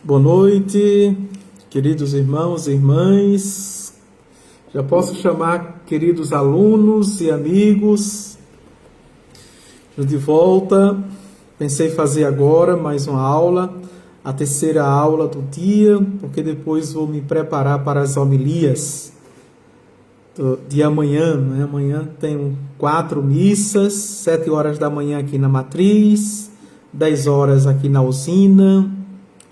Boa noite, queridos irmãos e irmãs. Já posso chamar queridos alunos e amigos. De volta, pensei fazer agora mais uma aula, a terceira aula do dia, porque depois vou me preparar para as homilias de amanhã. Amanhã tenho 4 missas, 7 horas da manhã aqui na Matriz, 10 horas aqui na usina,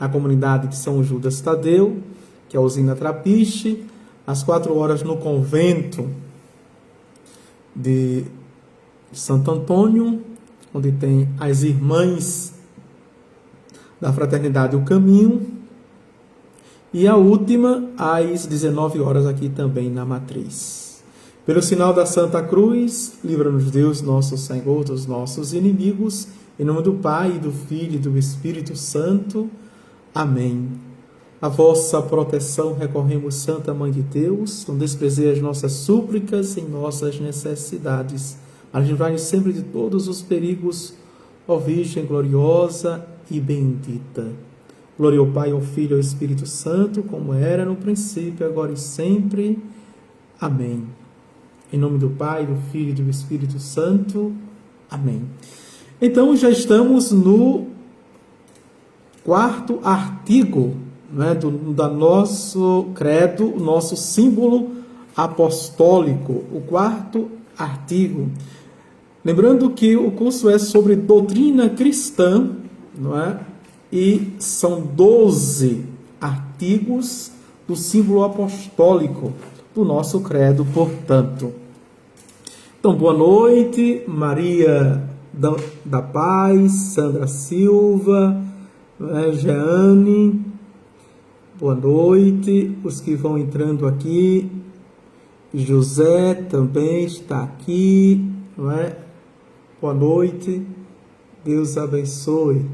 a comunidade de São Judas Tadeu, que é a usina Trapiche, às 4 horas no convento de Santo Antônio, onde tem as irmãs da Fraternidade O Caminho, e a última às 19 horas aqui também na Matriz. Pelo sinal da Santa Cruz, livra-nos Deus, nosso Senhor, dos nossos inimigos, em nome do Pai, do Filho e do Espírito Santo. Amém. A vossa proteção recorremos, Santa Mãe de Deus, não desprezei as nossas súplicas em nossas necessidades, mas livrai-nos sempre de todos os perigos, ó Virgem gloriosa e bendita. Glória ao Pai, ao Filho e ao Espírito Santo, como era no princípio, agora e sempre. Amém. Em nome do Pai, do Filho e do Espírito Santo. Amém. Então, já estamos no 4º artigo, da nosso credo, nosso símbolo apostólico, o 4º artigo. Lembrando que o curso é sobre doutrina cristã, e são 12 artigos do símbolo apostólico do nosso credo, portanto. Então, boa noite, Maria da Paz, Sandra Silva, Jeane, boa noite, os que vão entrando aqui, José também está aqui, Boa noite, Deus abençoe.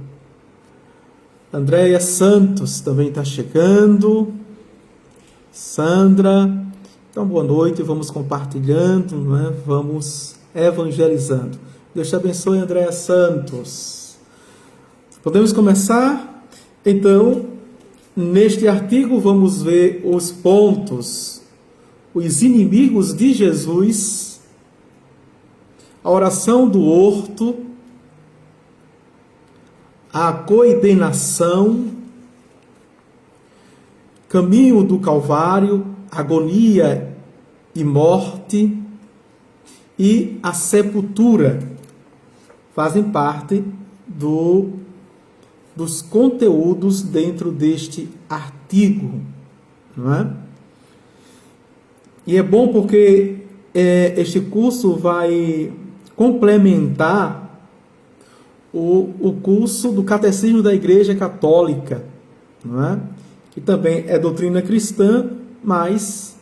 Andréia Santos também está chegando, Sandra, então boa noite, vamos compartilhando, Vamos evangelizando. Deus te abençoe, Andréia Santos. Podemos começar? Então, neste artigo vamos ver os pontos, os inimigos de Jesus, a oração do horto, a coordenação, caminho do Calvário, agonia e morte e a sepultura, fazem parte dos conteúdos dentro deste artigo, E é bom porque este curso vai complementar o curso do Catecismo da Igreja Católica, que também é doutrina cristã, mas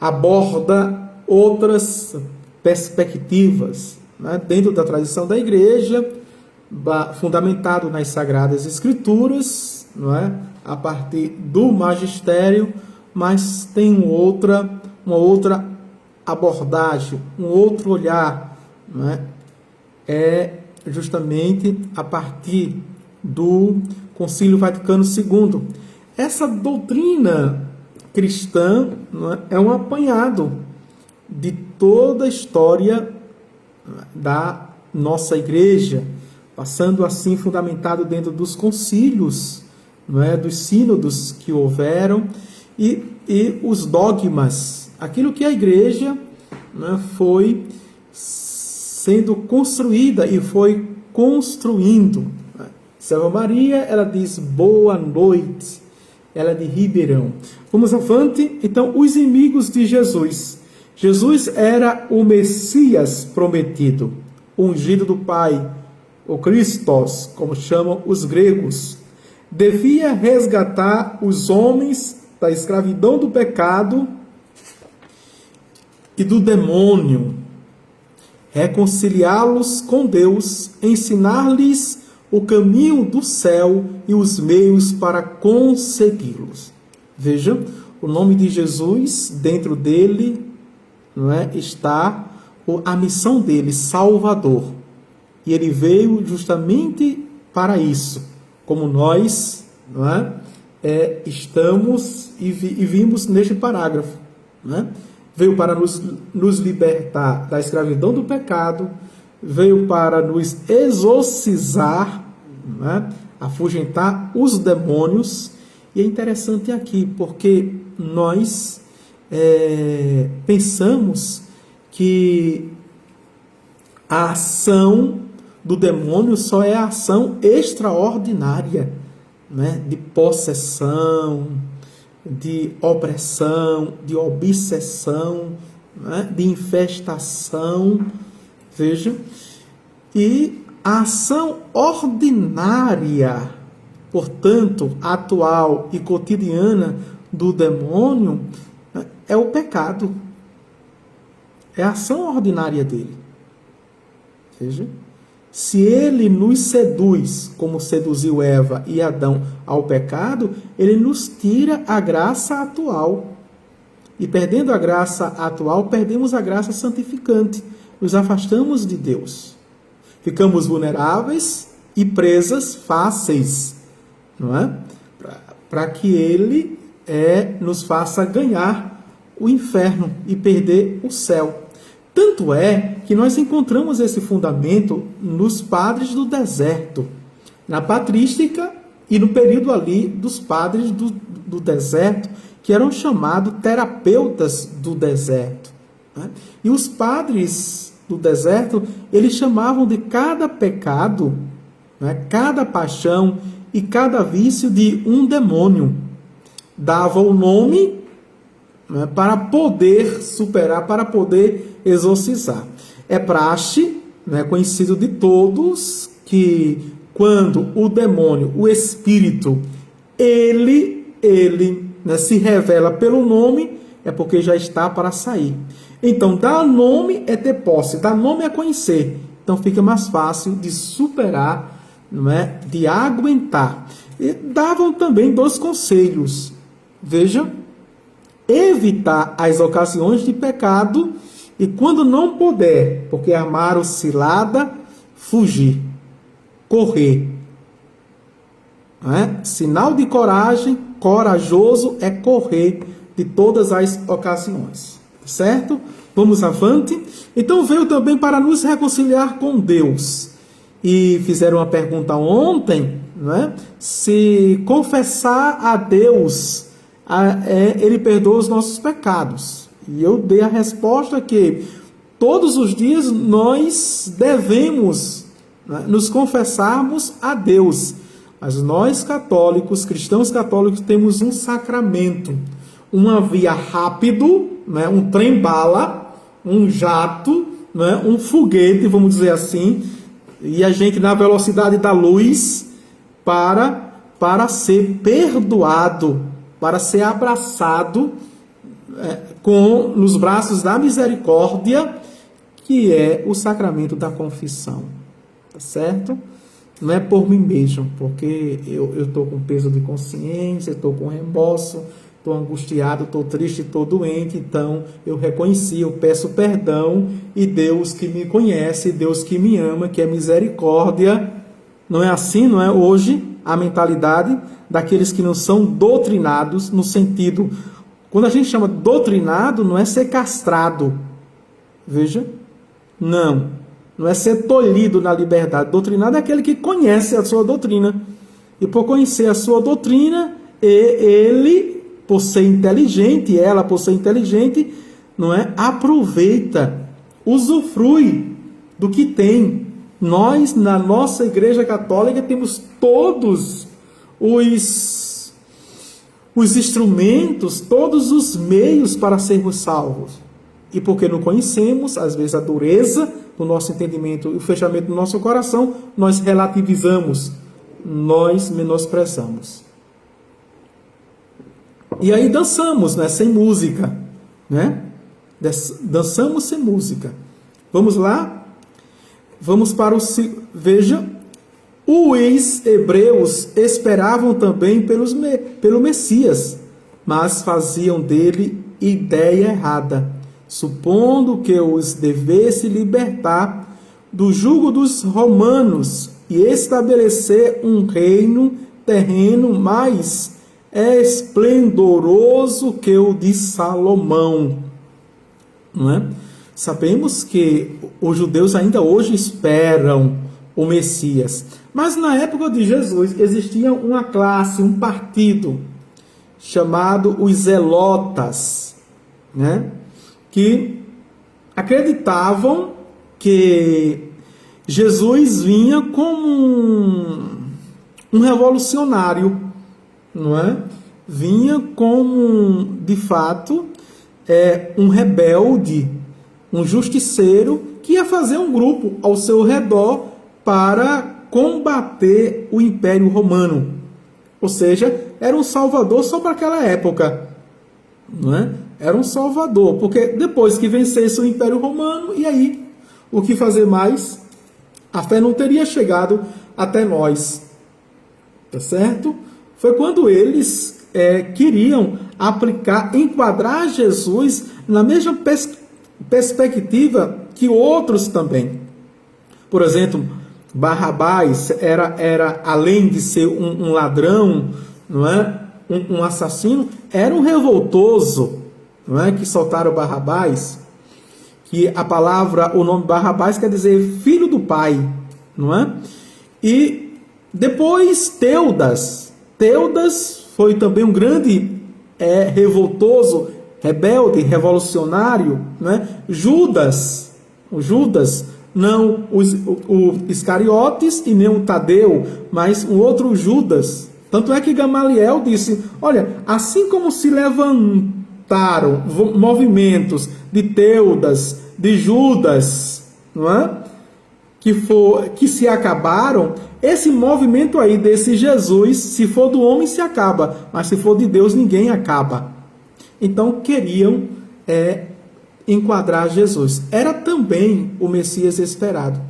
aborda outras perspectivas, dentro da tradição da Igreja, fundamentado nas Sagradas Escrituras, a partir do magistério, mas tem uma outra abordagem, um outro olhar, é justamente a partir do Concílio Vaticano II. Essa doutrina cristã é um apanhado de toda a história da nossa Igreja, passando assim fundamentado dentro dos concílios, dos sínodos que houveram, e os dogmas, aquilo que a Igreja foi sendo construída e foi construindo. Salve Maria, ela diz boa noite, ela é de Ribeirão. Vamos avante. Então, os inimigos de Jesus. Jesus era o Messias prometido, ungido do Pai, o Christos, como chamam os gregos. Devia resgatar os homens da escravidão do pecado e do demônio, reconciliá-los com Deus, ensinar-lhes o caminho do céu e os meios para consegui-los. Veja, o nome de Jesus, dentro dele, está a missão dele, Salvador. E ele veio justamente para isso, como nós, não é? Estamos e vimos neste parágrafo, não é? Veio para nos libertar da escravidão do pecado, veio para nos exorcizar, não é? Afugentar os demônios. E é interessante aqui, porque nós pensamos que a ação do demônio só é a ação extraordinária, né? De possessão, de opressão, de obsessão, né? De infestação. Veja, e a ação ordinária, portanto, atual e cotidiana do demônio é o pecado. É a ação ordinária dele. Veja, se ele nos seduz, como seduziu Eva e Adão ao pecado, ele nos tira a graça atual. E perdendo a graça atual, perdemos a graça santificante. Nos afastamos de Deus. Ficamos vulneráveis e presas fáceis, não é? Para que ele nos faça ganhar o inferno e perder o céu. Tanto é que nós encontramos esse fundamento nos padres do deserto, na patrística e no período ali dos padres do deserto, que eram chamados terapeutas do deserto, né? E os padres do deserto, eles chamavam de cada pecado, né, cada paixão e cada vício de um demônio. Davam o nome, né, para poder superar, para poder exorcizar. É praxe, né, conhecido de todos, que quando o demônio, o espírito, ele né, se revela pelo nome, é porque já está para sair. Então, dar nome é ter posse, dar nome é conhecer. Então, fica mais fácil de superar, não é? De aguentar. E davam também 2 conselhos. Veja, evitar as ocasiões de pecado e, quando não puder, porque armaram cilada, fugir, correr. Não é? Sinal de coragem, corajoso é correr de todas as ocasiões. Certo? Vamos avante. Então veio também para nos reconciliar com Deus. E fizeram uma pergunta ontem, não é? Se confessar a Deus, Ele perdoa os nossos pecados. E eu dei a resposta que todos os dias nós devemos, né, nos confessarmos a Deus. Mas nós católicos, cristãos católicos, temos um sacramento, uma via rápido, né, um trem-bala, um jato, né, um foguete, vamos dizer assim, e a gente na velocidade da luz para ser perdoado, para ser abraçado nos braços da misericórdia, que é o sacramento da confissão. Tá certo? Não é por mim mesmo, porque eu estou com peso de consciência, estou com remorso, estou angustiado, estou triste, estou doente, então eu reconheci, eu peço perdão, e Deus que me conhece, Deus que me ama, que é misericórdia, não é assim, não é? Hoje, a mentalidade daqueles que não são doutrinados, no sentido, quando a gente chama doutrinado, não é ser castrado, veja, não é ser tolhido na liberdade. Doutrinado é aquele que conhece a sua doutrina, e por conhecer a sua doutrina, ele, por ser inteligente, ela, por ser inteligente, não é? Aproveita, usufrui do que tem. Nós, na nossa Igreja Católica, temos todos os instrumentos, todos os meios para sermos salvos. E porque não conhecemos, às vezes, a dureza do nosso entendimento e o fechamento do nosso coração, nós relativizamos, nós menosprezamos. E aí dançamos, né, sem música, né? Dançamos sem música. Vamos lá? Vamos para o... Veja, os hebreus esperavam também pelo Messias, mas faziam dele ideia errada, supondo que os devesse libertar do jugo dos romanos, e estabelecer um reino terreno mais esplendoroso que o de Salomão. Não é? Sabemos que os judeus ainda hoje esperam o Messias, mas na época de Jesus existia uma classe, um partido chamado os Zelotas, né? Que acreditavam que Jesus vinha como um revolucionário, não é? Vinha como, de fato, um rebelde, um justiceiro que ia fazer um grupo ao seu redor para combater o Império Romano. Ou seja, era um salvador só para aquela época, não é? Era um salvador, porque depois que vencesse o Império Romano, e aí, o que fazer mais? A fé não teria chegado até nós, tá certo? Foi quando eles queriam enquadrar Jesus na mesma perspectiva que outros também. Por exemplo, Barrabás era além de ser um ladrão, não é? Um assassino, era um revoltoso, não é? Que soltaram Barrabás, que o nome Barrabás quer dizer filho do pai, não é? E depois Teudas foi também um grande revoltoso, rebelde, revolucionário, não é? Judas, não o Iscariotes e nem o Tadeu, mas um outro Judas. Tanto é que Gamaliel disse, olha, assim como se levantaram movimentos de Teudas, de Judas, não é? Que se acabaram, esse movimento aí desse Jesus, se for do homem se acaba, mas se for de Deus ninguém acaba. Então queriam enquadrar Jesus. Era também o Messias esperado,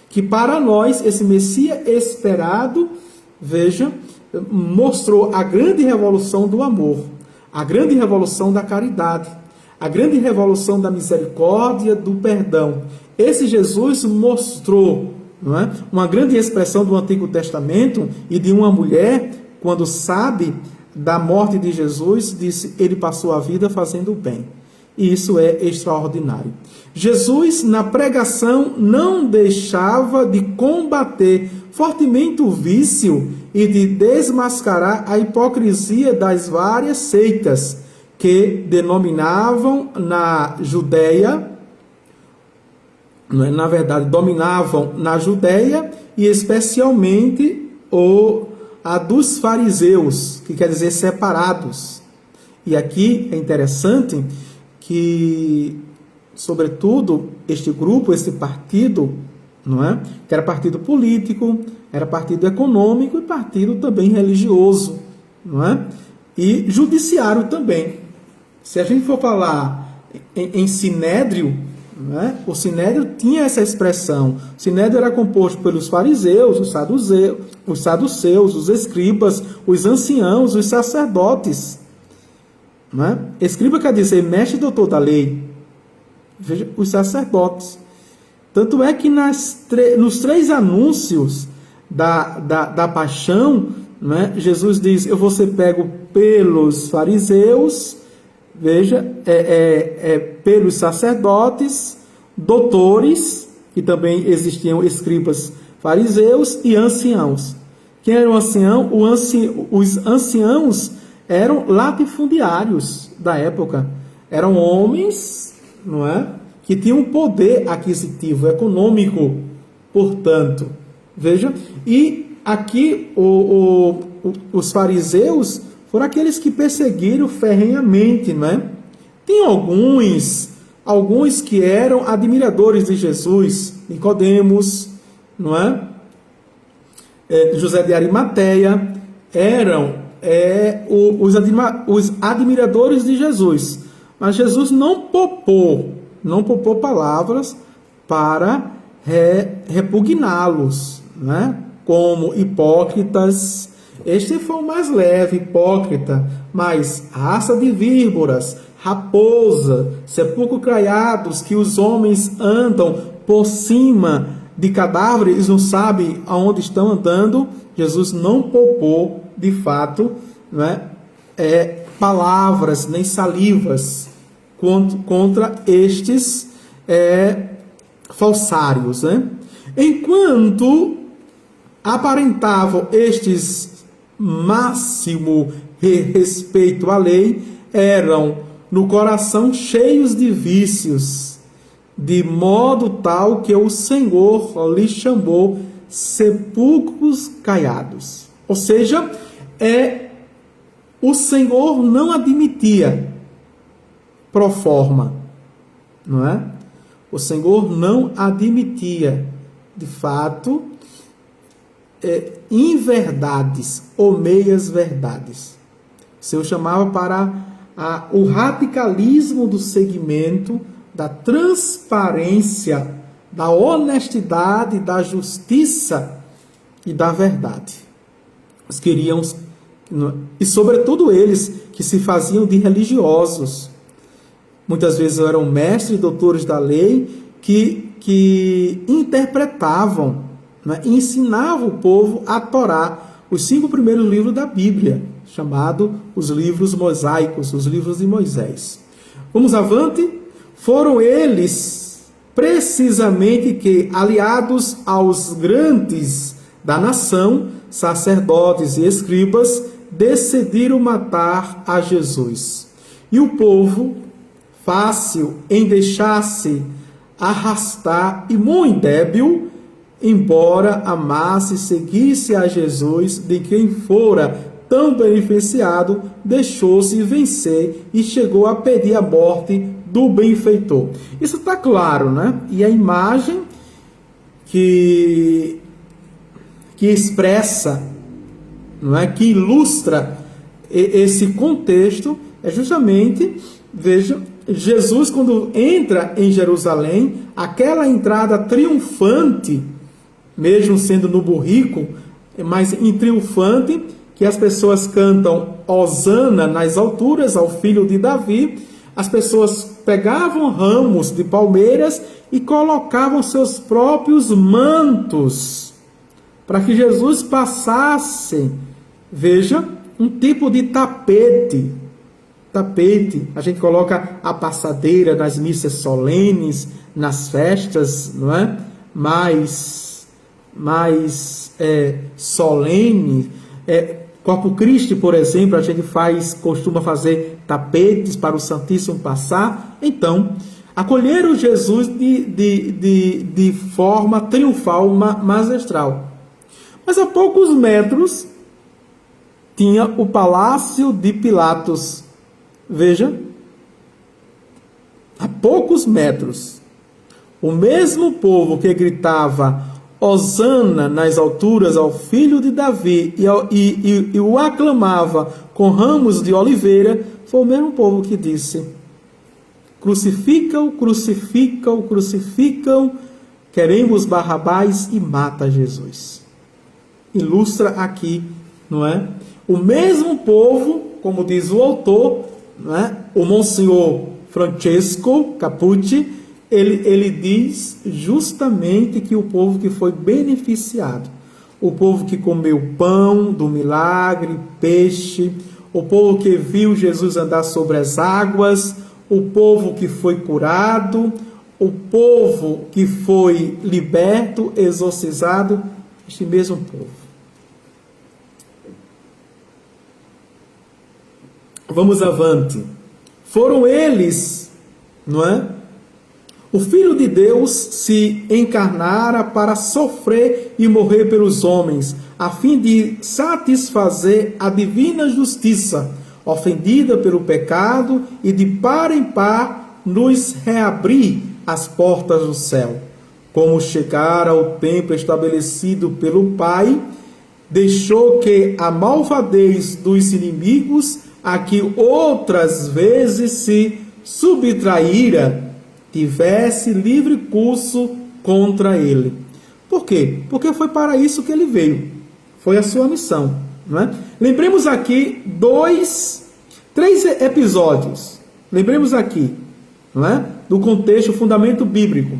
que para nós esse Messias esperado, veja, mostrou a grande revolução do amor, a grande revolução da caridade, a grande revolução da misericórdia, do perdão. Esse Jesus mostrou, não é? Uma grande expressão do Antigo Testamento e de uma mulher, quando sabe da morte de Jesus, disse, ele passou a vida fazendo o bem. E isso é extraordinário. Jesus, na pregação, não deixava de combater fortemente o vício e de desmascarar a hipocrisia das várias seitas que denominavam na Judéia, na verdade, dominavam na Judéia e especialmente a dos fariseus, que quer dizer separados. E aqui é interessante que, sobretudo, este grupo, esse partido, não é? Que era partido político, era partido econômico e partido também religioso, não é? E judiciário também. Se a gente for falar em sinédrio, não é? O sinédrio tinha essa expressão. O sinédrio era composto pelos fariseus, os saduceus, os escribas, os anciãos, os sacerdotes. Não é? Escriba quer dizer mestre e doutor da lei. Veja, os sacerdotes. Tanto é que nos 3 anúncios da paixão, não é? Jesus diz, eu vou ser pego pelos fariseus, veja, pelos sacerdotes, doutores, que também existiam escribas fariseus, e anciãos. Quem era o ancião? Os anciãos eram latifundiários da época. Eram homens, não é? Que tinham um poder aquisitivo, econômico, portanto. Veja, e aqui os fariseus foram aqueles que perseguiram ferrenhamente, não é? Tem alguns que eram admiradores de Jesus, Nicodemos, não é? José de Arimateia, eram os admiradores de Jesus. Mas Jesus não poupou palavras para repugná-los, né? Como hipócritas. Este foi o mais leve, hipócrita, mas raça de víboras, raposa, sepulcro caiados, que os homens andam por cima de cadáveres, eles não sabem aonde estão andando. Jesus não poupou, de fato, palavras nem salivas contra estes falsários. Enquanto aparentavam estes máximo respeito à lei, eram no coração cheios de vícios, de modo tal que o Senhor lhes chamou sepulcros caiados. Ou seja, o Senhor não admitia pro forma, não é? O Senhor não admitia, de fato, inverdades ou meias-verdades. O Senhor chamava para o radicalismo do segmento, da transparência, da honestidade, da justiça e da verdade. Eles queriam, e sobretudo eles que se faziam de religiosos, muitas vezes eram mestres e doutores da lei que interpretavam, e ensinavam o povo a Torá, os 5 primeiros livros da Bíblia, chamado os livros mosaicos, os livros de Moisés. Vamos avante? Foram eles precisamente que, aliados aos grandes da nação, sacerdotes e escribas, decidiram matar a Jesus. E o povo, fácil em deixar-se arrastar e muito débil, embora amasse e seguisse a Jesus, de quem fora tão beneficiado, deixou-se vencer e chegou a pedir a morte do benfeitor. Isso está claro, né? E a imagem que expressa, não é? Que ilustra esse contexto é justamente, veja, Jesus quando entra em Jerusalém, aquela entrada triunfante, mesmo sendo no burrico, mas em triunfante, que as pessoas cantam Hosana nas alturas ao filho de Davi, as pessoas pegavam ramos de palmeiras e colocavam seus próprios mantos para que Jesus passasse, veja, um tipo de tapete. Tapete, a gente coloca a passadeira nas missas solenes, nas festas, não é? Mais solene. Corpo Christi, por exemplo, a gente costuma fazer tapetes para o Santíssimo passar. Então, acolheram Jesus de forma triunfal, magistral. Mas a poucos metros tinha o palácio de Pilatos. Veja, a poucos metros, o mesmo povo que gritava Hosana nas alturas ao filho de Davi e o aclamava com ramos de oliveira, foi o mesmo povo que disse: crucificam, crucificam, crucificam, queremos Barrabás e mata Jesus. Ilustra aqui, não é? O mesmo povo, como diz o autor, não é? O Monsenhor Francesco Capucci, ele diz justamente que o povo que foi beneficiado, o povo que comeu pão do milagre, peixe, o povo que viu Jesus andar sobre as águas, o povo que foi curado, o povo que foi liberto, exorcizado, este mesmo povo. Vamos avante. Foram eles, não é? O Filho de Deus se encarnara para sofrer e morrer pelos homens, a fim de satisfazer a divina justiça, ofendida pelo pecado, e de par em par nos reabrir as portas do céu. Como chegara ao tempo estabelecido pelo Pai, deixou que a malvadez dos inimigos, a que outras vezes se subtraíra, tivesse livre curso contra ele. Por quê? Porque foi para isso que ele veio. Foi a sua missão. Não é? Lembremos aqui 3 episódios. Lembremos aqui, não é? Do contexto, fundamento bíblico.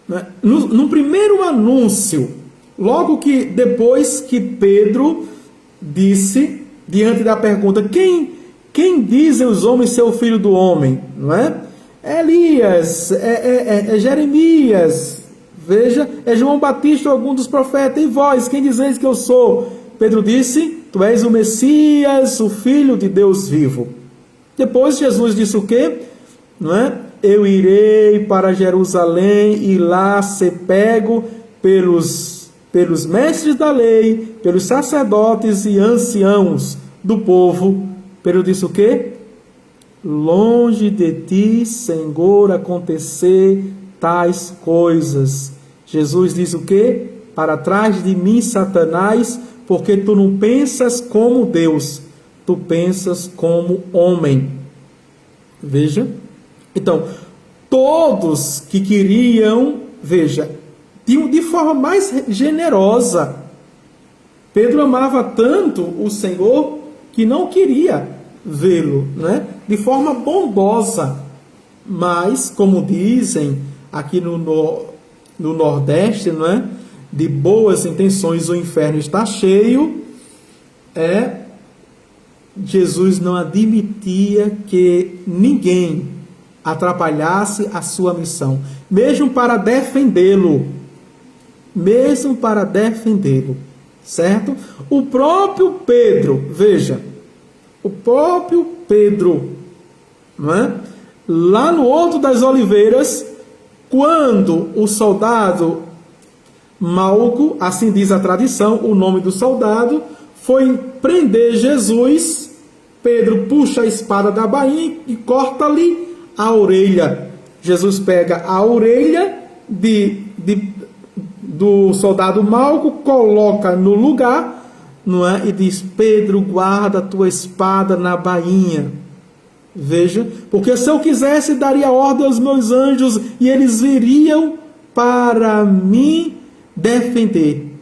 né? No primeiro anúncio, logo que depois que Pedro disse, diante da pergunta, quem dizem os homens ser o filho do homem? Não é? Elias, é Jeremias, veja, é João Batista ou algum dos profetas, e vós, quem dizeis que eu sou? Pedro disse, tu és o Messias, o Filho de Deus vivo. Depois Jesus disse o quê? Não é? Eu irei para Jerusalém e lá ser pego pelos mestres da lei, pelos sacerdotes e anciãos do povo. Pedro disse o quê? Longe de ti, Senhor, acontecer tais coisas. Jesus diz o quê? Para trás de mim, Satanás, porque tu não pensas como Deus, tu pensas como homem. Veja. Então, todos que queriam, veja, de forma mais generosa. Pedro amava tanto o Senhor que não queria vê-lo, né? De forma bondosa. Mas, como dizem aqui no Nordeste, não é? De boas intenções o inferno está cheio. Jesus não admitia que ninguém atrapalhasse a sua missão, mesmo para defendê-lo, certo? O próprio Pedro, veja, não é? Lá no Horto das Oliveiras, quando o soldado Malco, assim diz a tradição, o nome do soldado, foi prender Jesus, Pedro puxa a espada da bainha e corta-lhe a orelha. Jesus pega a orelha do soldado Malco, coloca no lugar, não é? E diz, Pedro, guarda a tua espada na bainha. Veja, porque se eu quisesse, daria ordem aos meus anjos e eles viriam para me defender.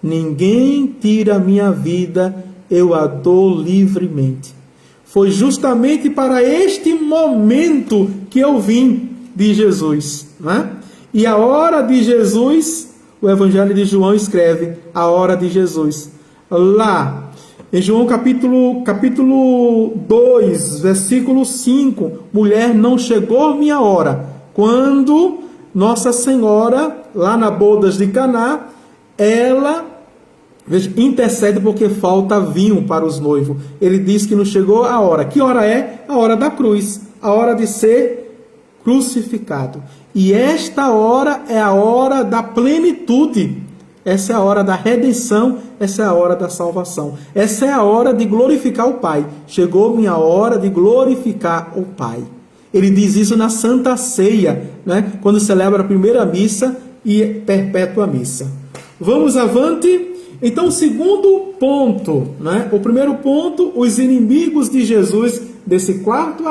Ninguém tira a minha vida, eu a dou livremente. Foi justamente para este momento que eu vim de Jesus, né? E a hora de Jesus, o Evangelho de João escreve, a hora de Jesus. Lá, em João capítulo 2, versículo 5, mulher, não chegou minha hora. Quando Nossa Senhora, lá na bodas de Caná, ela intercede porque falta vinho para os noivos. Ele diz que não chegou a hora. Que hora é? A hora da cruz. A hora de ser crucificado. E esta hora é a hora da plenitude. Essa é a hora da redenção. Essa é a hora da salvação. Essa é a hora de glorificar o Pai. Chegou minha hora de glorificar o Pai. Ele diz isso na Santa Ceia, né? Quando celebra a primeira missa e perpétua missa. Vamos avante. Então, o segundo ponto, né? O primeiro ponto, os inimigos de Jesus, desse quarto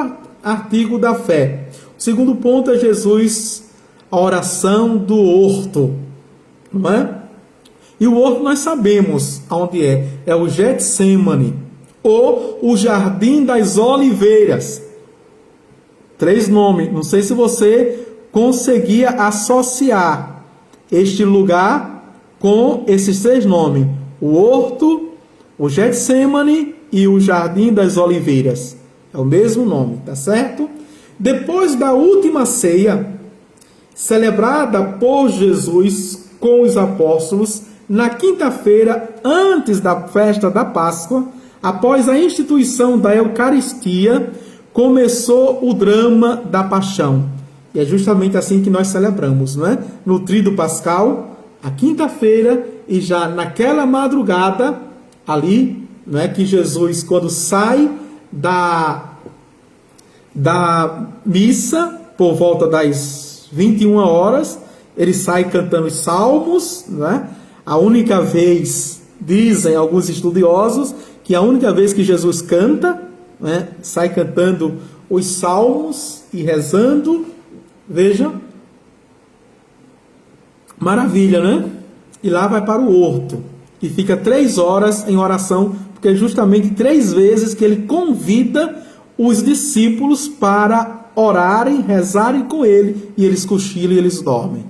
artigo da fé. O segundo ponto é Jesus, a oração do horto, não é? E o horto nós sabemos aonde é. É o Getsêmani, ou o Jardim das Oliveiras. 3 nomes. Não sei se você conseguia associar este lugar com esses 3 nomes: o horto, o Getsêmani e o Jardim das Oliveiras. É o mesmo nome, tá certo? Depois da última ceia, celebrada por Jesus com os apóstolos, na quinta-feira, antes da festa da Páscoa, após a instituição da Eucaristia, começou o drama da paixão. E é justamente assim que nós celebramos, não é? No Tríduo Pascal, a quinta-feira, e já naquela madrugada, ali, não é, que Jesus, quando sai da missa, por volta das 21 horas, ele sai cantando os salmos, não é? A única vez, dizem alguns estudiosos, que a única vez que Jesus canta, né, sai cantando os salmos e rezando, veja, maravilha, né? E lá vai para o horto, e fica 3 horas em oração, porque é justamente 3 vezes que ele convida os discípulos para orarem, rezarem com ele, e eles cochilam e eles dormem.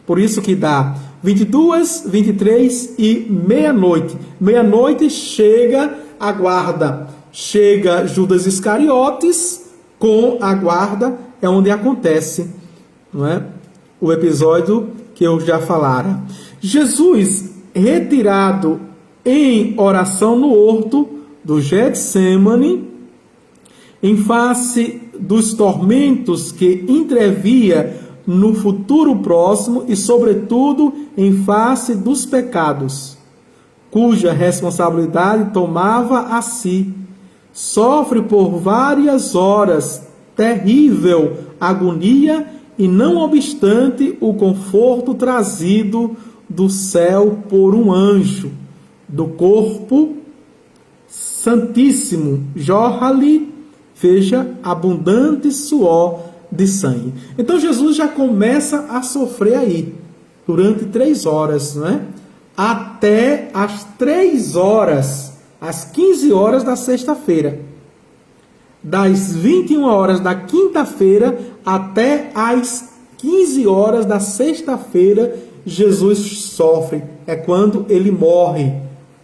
Por isso que dá 22, 23 e meia-noite. Meia-noite chega a guarda. Chega Judas Iscariotes com a guarda, é onde acontece, não é? O episódio que eu já falara. Jesus, retirado em oração no horto do Getsêmani, em face dos tormentos que entrevia no futuro próximo e, sobretudo, em face dos pecados, cuja responsabilidade tomava a si, sofre por várias horas terrível agonia e, não obstante o conforto trazido do céu por um anjo, do corpo santíssimo jorra-lhe, veja, abundante suor de sangue. Então Jesus já começa a sofrer aí, durante 3 horas, não é? Até as 3 horas, às 15 horas da sexta-feira. Das 21 horas da quinta-feira até às 15 horas da sexta-feira, Jesus sofre. É quando ele morre,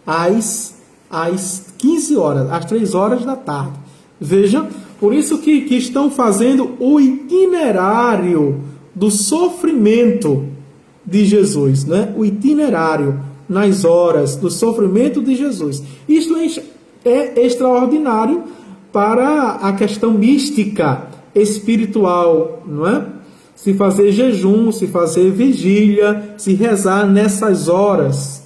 às 15 horas, às 3 horas da tarde. Veja, por isso que estão fazendo o itinerário do sofrimento de Jesus, né? O itinerário nas horas do sofrimento de Jesus. Isto é extraordinário para a questão mística, espiritual, não é? Se fazer jejum, se fazer vigília, se rezar nessas horas.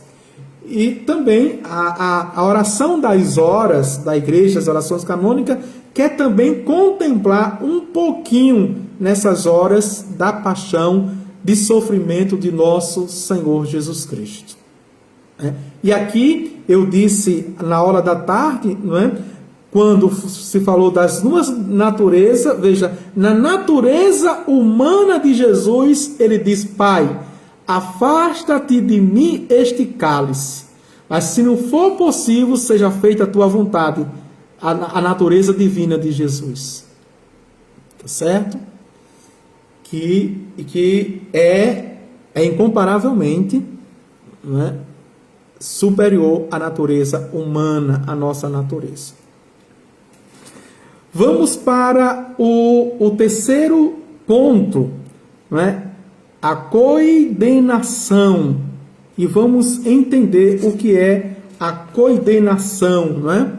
E também a oração das horas da igreja, as orações canônicas, quer também contemplar um pouquinho nessas horas da paixão, de sofrimento de nosso Senhor Jesus Cristo. E aqui eu disse na hora da tarde, não é? Quando se falou das duas naturezas, veja, na natureza humana de Jesus, ele diz: Pai, afasta-te de mim este cálice, mas se não for possível, seja feita a tua vontade. A natureza divina de Jesus. Tá certo? Que é incomparavelmente, não é, superior à natureza humana, à nossa natureza. Vamos para o terceiro ponto, não é? A coidenação. E vamos entender o que é a coidenação, não é?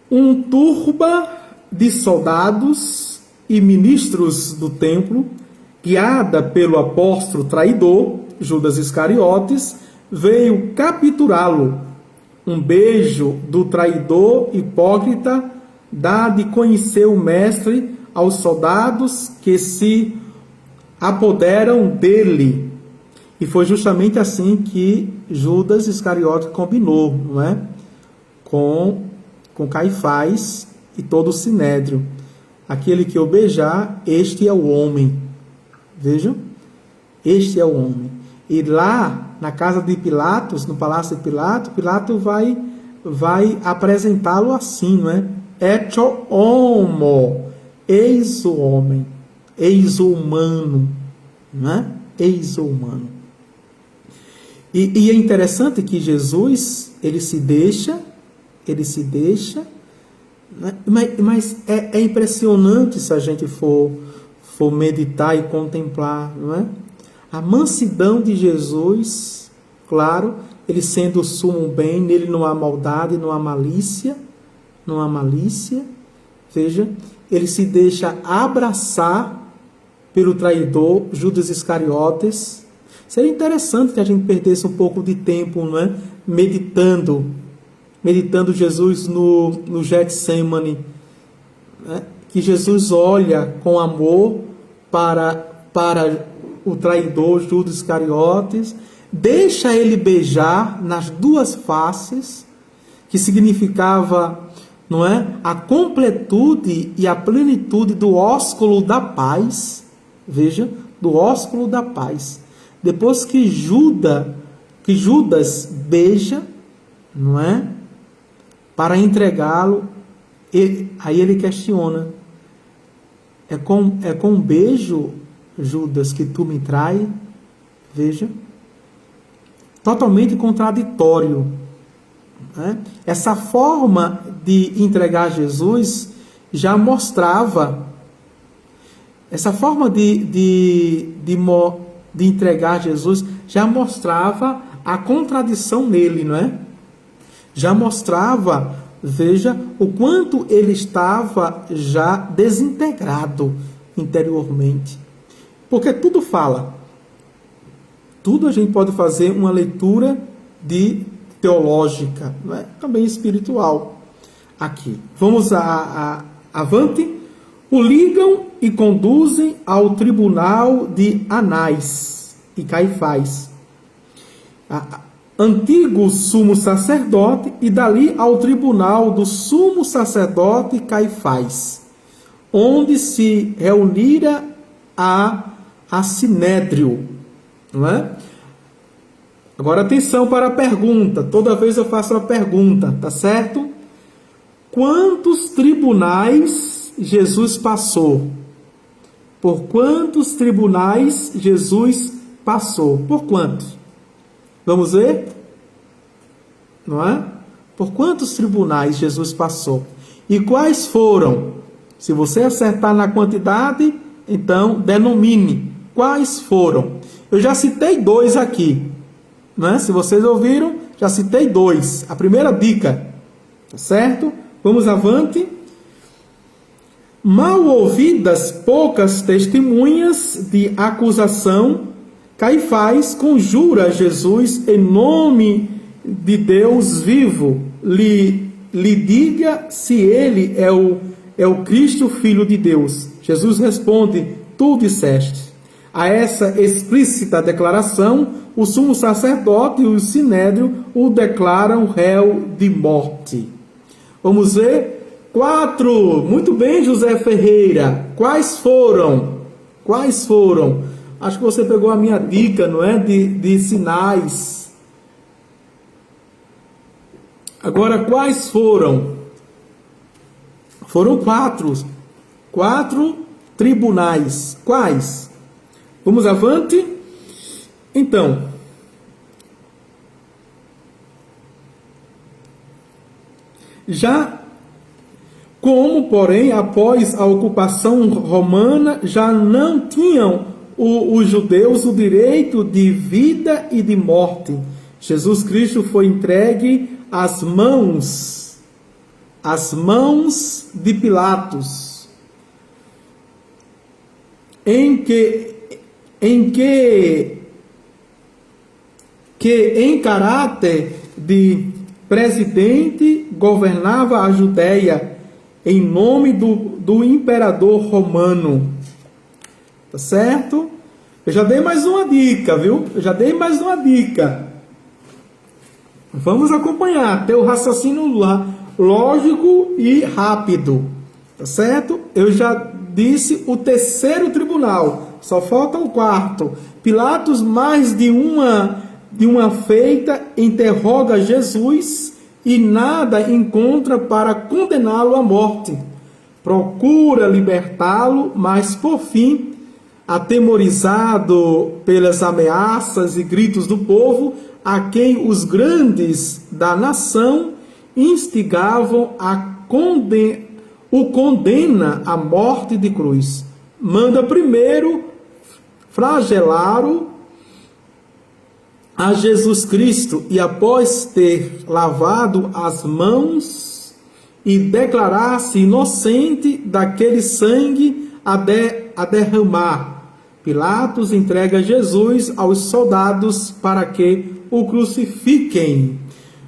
Um turba de soldados e ministros do templo, guiada pelo apóstolo traidor, Judas Iscariotes, veio capturá-lo. Um beijo do traidor hipócrita dá de conhecer o mestre aos soldados que se apoderam dele. E foi justamente assim que Judas Iscariotes combinou, não é? Com Caifás e todo o sinédrio. Aquele que eu beijar, este é o homem. Vejam? Este é o homem. E lá, na casa de Pilatos, no palácio de Pilatos, Pilatos vai apresentá-lo assim, não é? Echo homo. Eis o homem. Eis o humano. Não é? Eis o humano. E é interessante que Jesus, ele se deixa, né? Mas é impressionante se a gente for meditar e contemplar, não é? A mansidão de Jesus, claro, ele sendo o sumo bem, nele não há maldade, não há malícia, veja, ele se deixa abraçar pelo traidor Judas Iscariotes. Seria interessante que a gente perdesse um pouco de tempo, não é? Meditando Jesus no Getsêmani, né? Que Jesus olha com amor para o traidor Judas Iscariotes, deixa ele beijar nas duas faces, que significava, não é, a completude e a plenitude do ósculo da paz. Veja, do ósculo da paz. Depois que Judas beija, não é, para entregá-lo, aí ele questiona: É com um beijo, Judas, que tu me trai? Veja. Totalmente contraditório. Né? Essa forma de entregar Jesus já mostrava. Essa forma de entregar Jesus já mostrava a contradição nele, não é? Já mostrava, veja, o quanto ele estava já desintegrado interiormente. Porque tudo fala. Tudo a gente pode fazer uma leitura teológica, não é? Também espiritual. Aqui. Vamos avante. O ligam e conduzem ao tribunal de Anás e Caifás, antigo sumo sacerdote, e dali ao tribunal do sumo sacerdote Caifás, onde se reunira a sinédrio. Não é? Agora atenção para a pergunta. Toda vez eu faço a pergunta, tá certo? Quantos tribunais Jesus passou? Por quantos tribunais Jesus passou? Por quantos? Vamos ver? Não é? Por quantos tribunais Jesus passou? E quais foram? Se você acertar na quantidade, então denomine. Quais foram? Eu já citei 2 aqui. Não é? Se vocês ouviram, já citei 2. A primeira dica. Tá certo? Vamos avante. Mal ouvidas poucas testemunhas de acusação, Caifás conjura Jesus em nome de Deus vivo, lhe diga se ele é o Cristo, Filho de Deus. Jesus responde: tu disseste. A essa explícita declaração, o sumo sacerdote e o sinédrio o declaram réu de morte. Vamos ver. 4. Muito bem, José Ferreira. Quais foram? Quais foram? Acho que você pegou a minha dica, não é? De sinais. Agora, quais foram? Foram 4. 4 tribunais. Quais? Vamos avante? Então, como, porém, após a ocupação romana, já não tinham os judeus o direito de vida e de morte, Jesus Cristo foi entregue às mãos de Pilatos, em que em caráter de presidente governava a Judéia em nome do imperador romano. Tá certo? Eu já dei mais uma dica, viu? Vamos acompanhar, ter o raciocínio lógico e rápido. Tá certo? Eu já disse o 3º tribunal, só falta o 4º. Pilatos, mais de uma feita, interroga Jesus e nada encontra para condená-lo à morte. Procura libertá-lo, mas por fim, atemorizado pelas ameaças e gritos do povo, a quem os grandes da nação instigavam o condena à morte de cruz. Manda primeiro flagelá-lo a Jesus Cristo, e após ter lavado as mãos e declarar-se inocente daquele sangue a derramar, Pilatos entrega Jesus aos soldados para que o crucifiquem.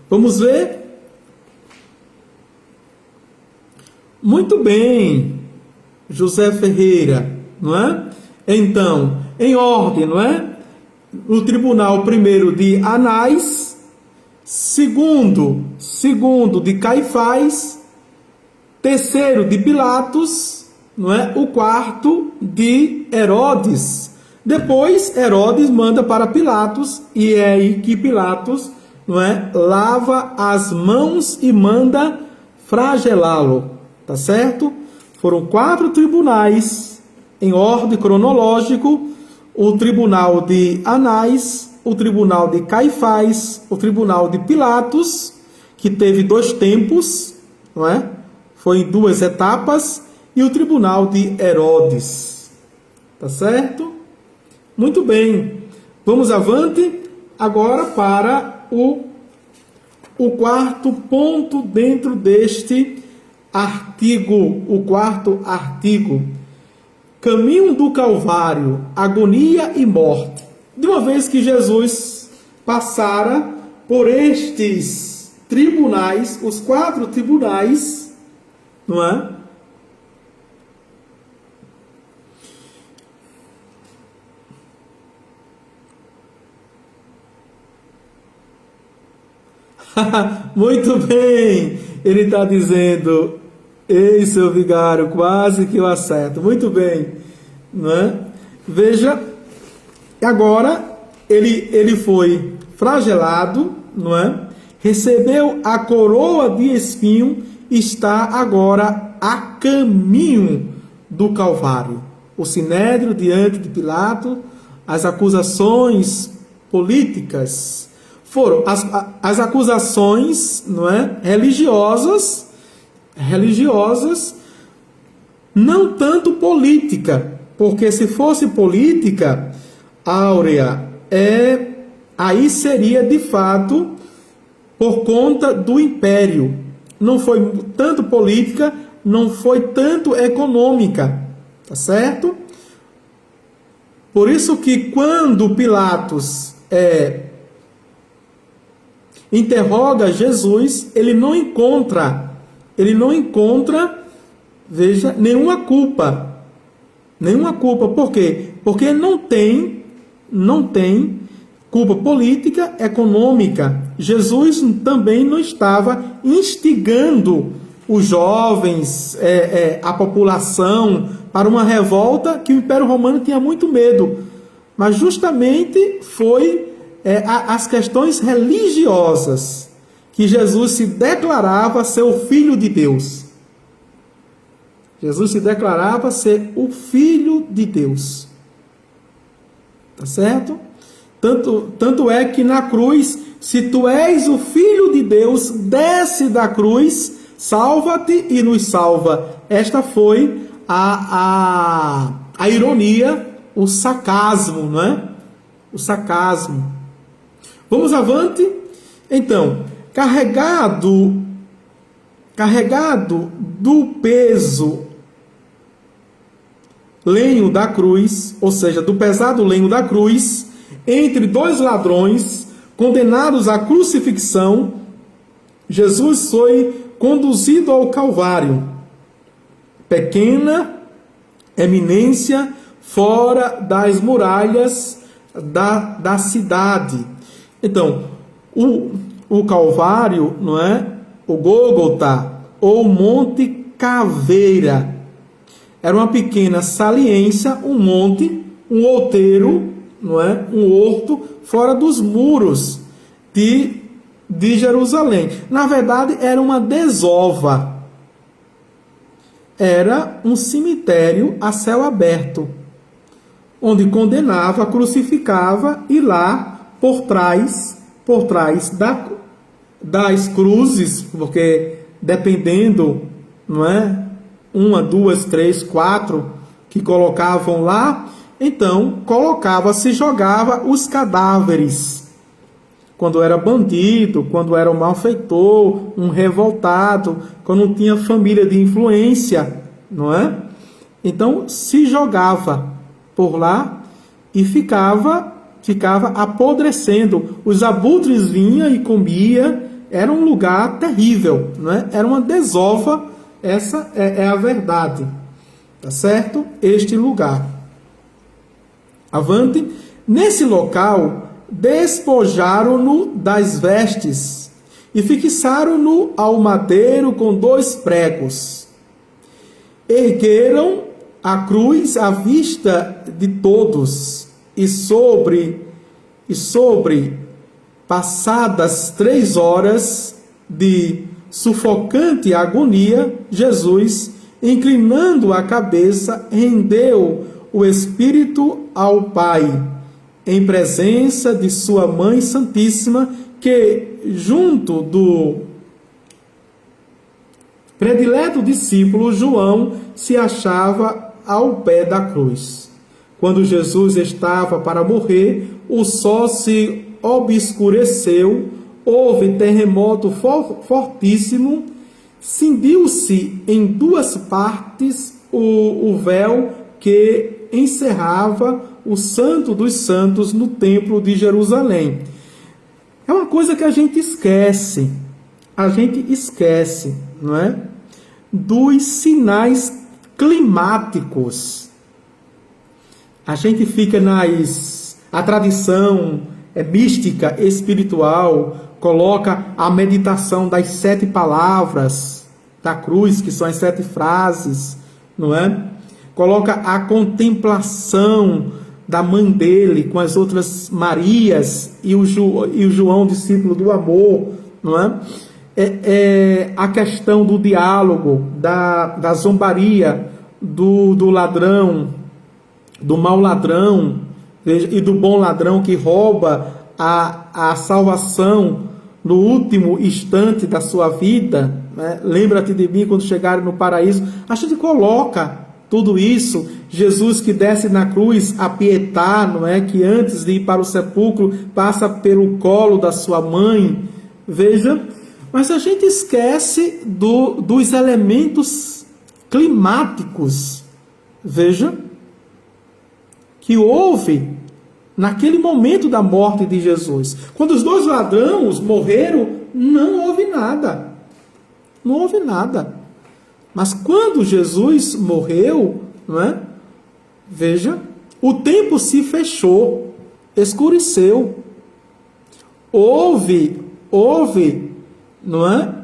Vamos ver? Muito bem, José Ferreira, não é? Então, em ordem, não é? No tribunal, primeiro de Anás, segundo de Caifás, terceiro de Pilatos, não é? O 4º de Herodes. Depois Herodes manda para Pilatos, e é aí que Pilatos, não é, lava as mãos e manda flagelá-lo. Tá certo? Foram 4 tribunais em ordem cronológico, o tribunal de Anás, o tribunal de Caifás, o tribunal de Pilatos, que teve 2 tempos, não é? Foi em 2 etapas, e o tribunal de Herodes. Tá certo? Muito bem. Vamos avante agora para o 4º ponto dentro deste artigo, o 4º artigo. Caminho do Calvário, agonia e morte. De uma vez que Jesus passara por estes tribunais, os 4 tribunais, não é? Muito bem, ele está dizendo, ei, seu vigário, quase que eu acerto. Muito bem, não é? Veja, agora ele foi flagelado, não é? Recebeu a coroa de espinho, está agora a caminho do Calvário. O sinédrio diante de Pilato, as acusações políticas foram as acusações, não é, religiosas, não tanto política, porque se fosse política, Áurea, aí seria de fato por conta do império. Não foi tanto política, não foi tanto econômica, tá certo? Por isso que quando Pilatos interroga Jesus, ele não encontra, veja, nenhuma culpa. Por quê? Porque não tem culpa política, econômica. Jesus também não estava instigando os jovens, a população, para uma revolta que o Império Romano tinha muito medo. Mas justamente foi as questões religiosas que Jesus se declarava ser o Filho de Deus. Jesus se declarava ser o Filho de Deus. Tá certo? Tanto é que na cruz, se tu és o Filho de Deus, desce da cruz, salva-te e nos salva. Esta foi a ironia, o sarcasmo, não é? O sarcasmo. Vamos avante? Então, carregado do peso lenho da cruz, ou seja, do pesado lenho da cruz, entre 2 ladrões condenados à crucifixão, Jesus foi conduzido ao Calvário. Pequena eminência fora das muralhas da cidade. Então, o Calvário, não é? O Gólgota, ou Monte Caveira, era uma pequena saliência, um monte, um outeiro, não é? Um horto fora dos muros de Jerusalém. Na verdade, era uma desova. Era um cemitério a céu aberto, onde condenava, crucificava, e lá por trás das cruzes, porque dependendo, não é? 1, 2, 3, 4 que colocavam lá, então se jogava os cadáveres. Quando era bandido, quando era um malfeitor, um revoltado, quando tinha família de influência, não é? Então se jogava por lá e ficava apodrecendo. Os abutres vinham e comia. Era um lugar terrível, não é? Era uma desova. Essa é a verdade, tá certo? Este lugar. Avante. Nesse local, despojaram-no das vestes e fixaram-no ao madeiro com 2 pregos. Ergueram a cruz à vista de todos, e sobre passadas 3 horas de sufocante agonia, Jesus inclinando a cabeça, rendeu o espírito ao Pai, em presença de sua Mãe Santíssima, que, junto do predileto discípulo João, se achava ao pé da cruz. Quando Jesus estava para morrer, o sol se obscureceu, houve terremoto fortíssimo, cindiu-se em duas partes o véu que encerrava o Santo dos Santos no Templo de Jerusalém. É uma coisa que a gente esquece, não é? Dos sinais climáticos. A gente fica a tradição mística, espiritual, coloca a meditação das 7 palavras da cruz, que são as 7 frases, não é? Coloca a contemplação da mãe dele com as outras Marias e o João, discípulo do amor, não é? A questão do diálogo, da zombaria, do ladrão, do mau ladrão e do bom ladrão que rouba a salvação no último instante da sua vida, né? Lembra-te de mim quando chegares no paraíso. A gente coloca tudo isso. Jesus que desce na cruz a pietar, não é? Que antes de ir para o sepulcro passa pelo colo da sua mãe. Veja, mas a gente esquece dos elementos climáticos. Veja, que houve naquele momento da morte de Jesus. Quando os 2 ladrões morreram, não houve nada. Não houve nada. Mas quando Jesus morreu, não é? Veja, o tempo se fechou, escureceu. Houve, não é?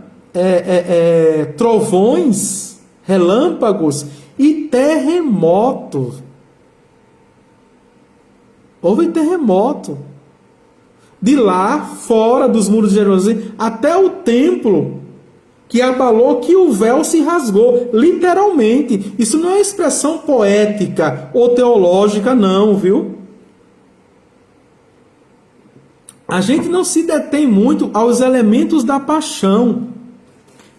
Trovões, relâmpagos e terremotos. Houve terremoto. De lá, fora dos muros de Jerusalém, até o templo, que abalou, que o véu se rasgou. Literalmente. Isso não é expressão poética ou teológica, não, viu? A gente não se detém muito aos elementos da paixão,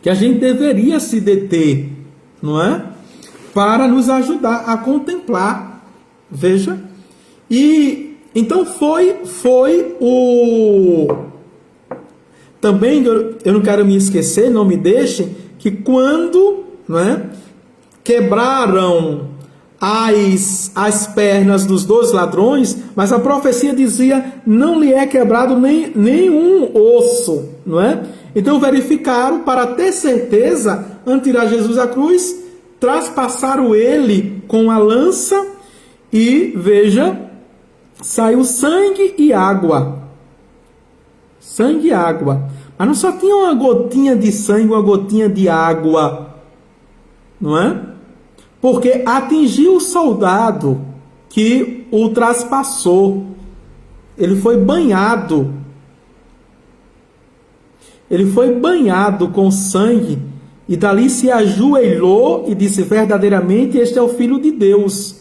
que a gente deveria se deter, não é? Para nos ajudar a contemplar. Veja. E então foi o... Também eu não quero me esquecer, não me deixem, que quando, não é, quebraram as pernas dos 2 ladrões, mas a profecia dizia, não lhe é quebrado nenhum osso, não é? Então verificaram, para ter certeza, antes de tirar Jesus da cruz, traspassaram ele com a lança e, veja, saiu sangue e água. Sangue e água. Mas não só tinha uma gotinha de sangue, uma gotinha de água. Não é? Porque atingiu o soldado que o traspassou. Ele foi banhado. Ele foi banhado com sangue. E dali se ajoelhou e disse, verdadeiramente este é o Filho de Deus.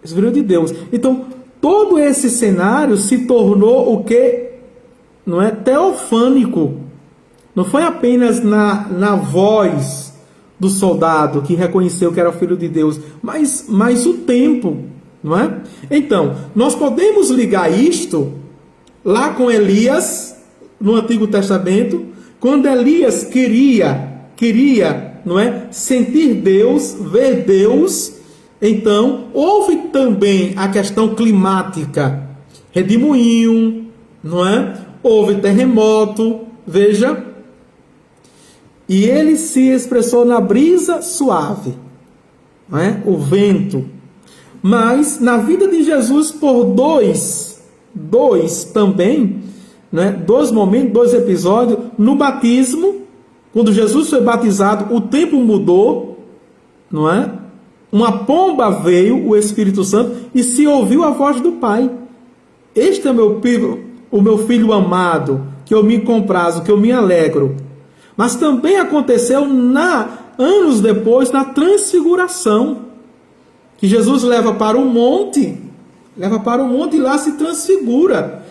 Esse Filho de Deus. Então, todo esse cenário se tornou o que? Não é? Teofânico. Não foi apenas na voz do soldado que reconheceu que era o Filho de Deus, mas o tempo, não é? Então, nós podemos ligar isto lá com Elias, no Antigo Testamento, quando Elias queria, não é? Sentir Deus, ver Deus. Então, houve também a questão climática, redemoinho, não é? Houve terremoto, veja. E ele se expressou na brisa suave, não é? O vento. Mas na vida de Jesus, por dois também, né? 2 momentos, 2 episódios, no batismo, quando Jesus foi batizado, o tempo mudou, não é? Uma pomba veio, o Espírito Santo, e se ouviu a voz do Pai. Este é o meu filho amado, que eu me comprazo, que eu me alegro. Mas também aconteceu anos depois, na transfiguração, que Jesus leva para o monte e lá se transfigura.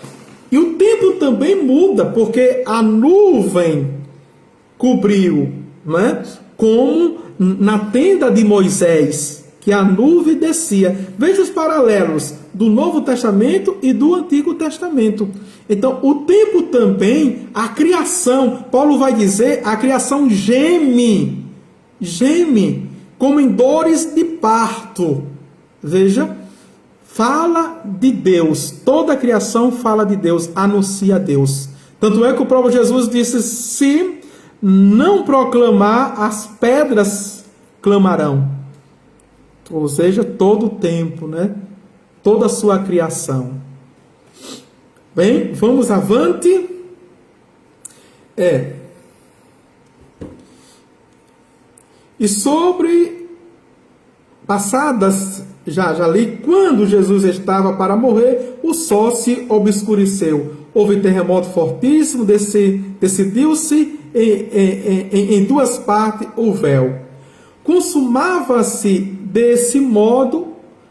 E o tempo também muda, porque a nuvem cobriu, não é? Como na tenda de Moisés, que a nuvem descia. Veja os paralelos do Novo Testamento e do Antigo Testamento. Então, o tempo também, a criação, Paulo vai dizer, a criação geme, como em dores de parto. Veja, fala de Deus, toda a criação fala de Deus, anuncia a Deus. Tanto é que o próprio Jesus disse, se não proclamar, as pedras clamarão. Ou seja, todo o tempo, né? Toda a sua criação. Bem, vamos avante. E sobre passadas, já li, quando Jesus estava para morrer, o sol se obscureceu. Houve terremoto fortíssimo, decidiu-se em duas partes o véu. Consumava-se desse modo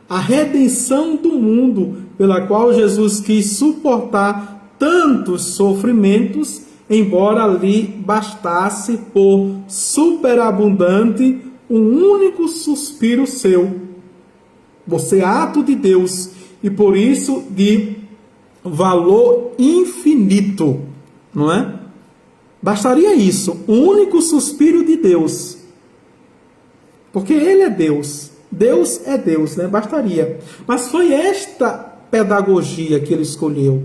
a redenção do mundo, pela qual Jesus quis suportar tantos sofrimentos, embora lhe bastasse por superabundante um único suspiro seu. Você é ato de Deus e por isso de valor infinito, não é? Bastaria isso, um único suspiro de Deus. Porque Ele é Deus. Deus é Deus, né? Bastaria. Mas foi esta pedagogia que Ele escolheu.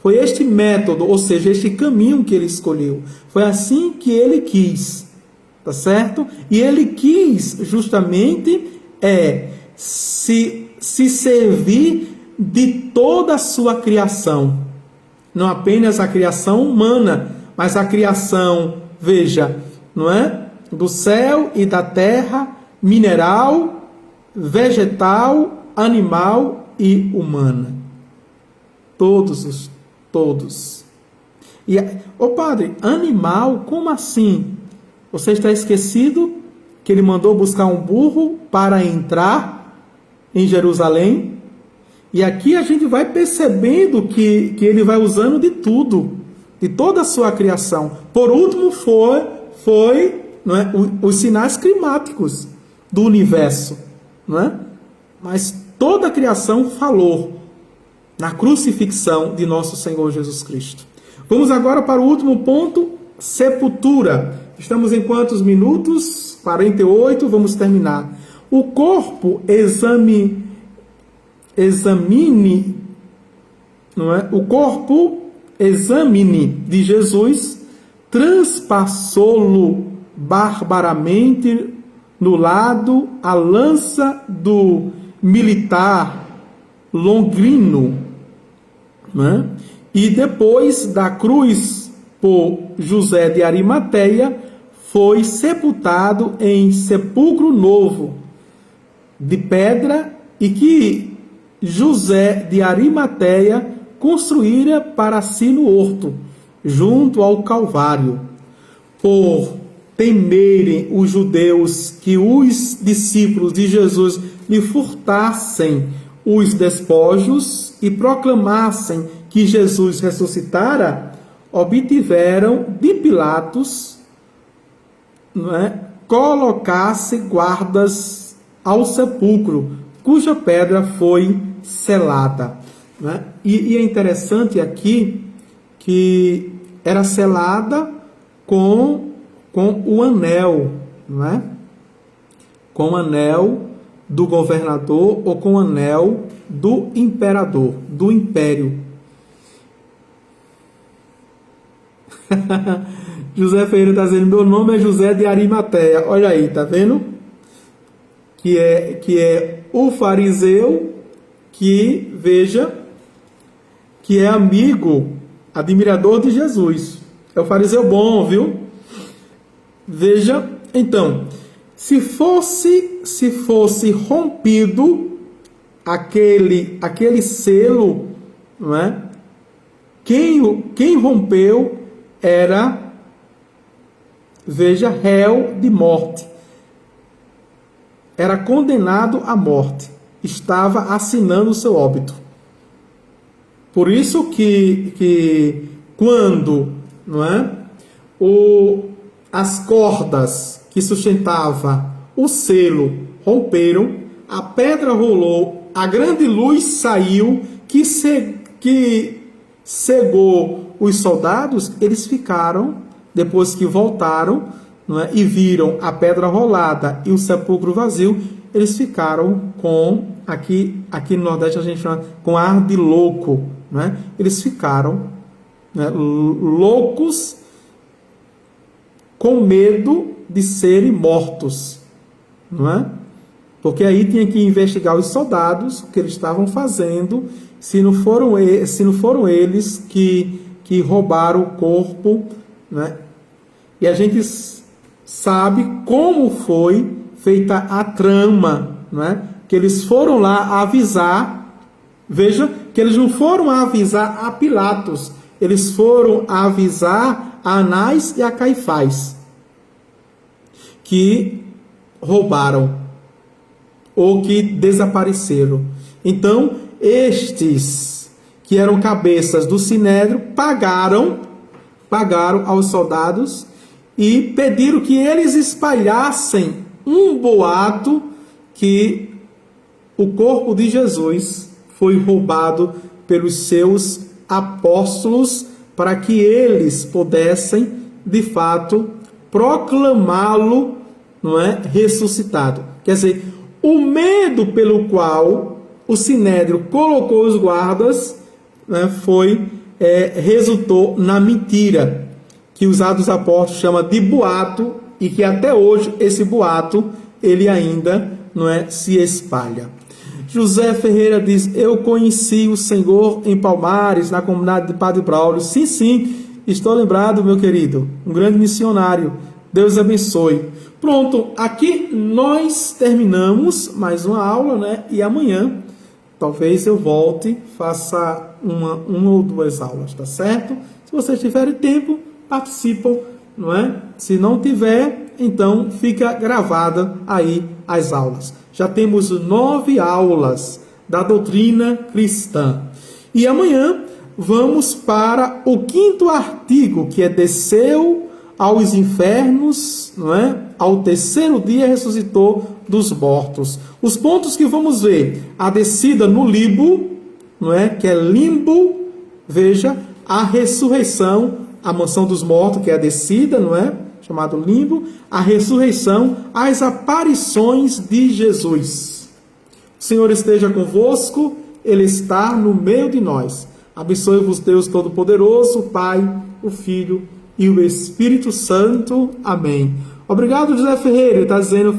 Foi este método, ou seja, este caminho que Ele escolheu. Foi assim que Ele quis. Tá certo? E Ele quis justamente se servir de toda a sua criação. Não apenas a criação humana, mas a criação, veja, não é? Do céu e da terra, mineral, vegetal, animal e humana. Todos. E, padre, animal, como assim? Você está esquecido que ele mandou buscar um burro para entrar em Jerusalém? E aqui a gente vai percebendo que ele vai usando de tudo, de toda a sua criação. Por último foi não é, os sinais climáticos do universo. Não é? Mas toda a criação falou na crucifixão de nosso Senhor Jesus Cristo. Vamos agora para o último ponto, sepultura. Estamos em quantos minutos? 48, vamos terminar. O corpo examine, não é? O corpo examine de Jesus transpassou-lo barbaramente no lado a lança do militar Longrino, não é? E depois da cruz por José de Arimateia, foi sepultado em sepulcro novo, de pedra, e que José de Arimateia construíra para si no horto, junto ao Calvário, por temerem os judeus que os discípulos de Jesus lhe furtassem os despojos e proclamassem que Jesus ressuscitara, obtiveram de Pilatos, não é, colocasse guardas ao sepulcro, cuja pedra foi selada. Não é? E é interessante aqui que era selada com o anel, não é? Com o anel do governador ou com o anel do imperador, do império. José Ferreira está dizendo, meu nome é José de Arimateia. Olha aí, tá vendo? Que é o fariseu que, veja, que é amigo, admirador de Jesus. É o fariseu bom, viu? Veja, então, se fosse rompido aquele selo, não é? Quem rompeu era veja, réu de morte. Era condenado à morte. Estava assinando o seu óbito. Por isso que quando, não é, as cordas que sustentavam o selo romperam, a pedra rolou, a grande luz saiu, que cegou os soldados. Eles ficaram, depois que voltaram, não é, e viram a pedra rolada e o sepulcro vazio, eles ficaram com, aqui no Nordeste a gente chama com ar de louco, não é? Eles ficaram, né, loucos, com medo de serem mortos, não é? Porque aí tinha que investigar os soldados, o que eles estavam fazendo, se não foram eles que roubaram o corpo, né? E a gente sabe como foi feita a trama, não é? Que eles foram lá avisar, veja, que eles não foram avisar a Pilatos, eles foram avisar a Anás e a Caifás, que roubaram, ou que desapareceram. Então, estes, que eram cabeças do Sinédrio, pagaram aos soldados e pediram que eles espalhassem um boato que o corpo de Jesus foi roubado pelos seus apóstolos, para que eles pudessem, de fato, proclamá-lo, não é, ressuscitado. Quer dizer, o medo pelo qual o Sinédrio colocou os guardas, né, resultou na mentira, que os Atos dos Apóstolos chama de boato, e que até hoje esse boato ele ainda, não é, se espalha. José Ferreira diz: eu conheci o Senhor em Palmares, na comunidade de Padre Braulio. Sim, estou lembrado, meu querido, um grande missionário. Deus abençoe. Pronto, aqui nós terminamos mais uma aula, né? E amanhã talvez eu volte, faça uma ou duas aulas, tá certo? Se vocês tiverem tempo, participam, não é? Se não tiver, então fica gravada aí as aulas. Já temos 9 aulas da doutrina cristã. E amanhã vamos para o 5º artigo, que é desceu aos infernos, não é? Ao 3º dia ressuscitou dos mortos. Os pontos que vamos ver: a descida no limbo, não é? Que é limbo, veja, a ressurreição, a mansão dos mortos, que é a descida, não é? Chamado limbo, a ressurreição, as aparições de Jesus. O Senhor esteja convosco, Ele está no meio de nós. Abençoe-vos Deus Todo-Poderoso, o Pai, o Filho e o Espírito Santo. Amém. Obrigado, José Ferreira, ele está dizendo: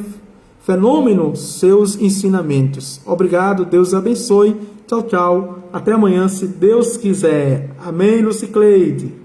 fenômeno, seus ensinamentos. Obrigado, Deus abençoe. Tchau, tchau. Até amanhã, se Deus quiser. Amém, Lucicleide.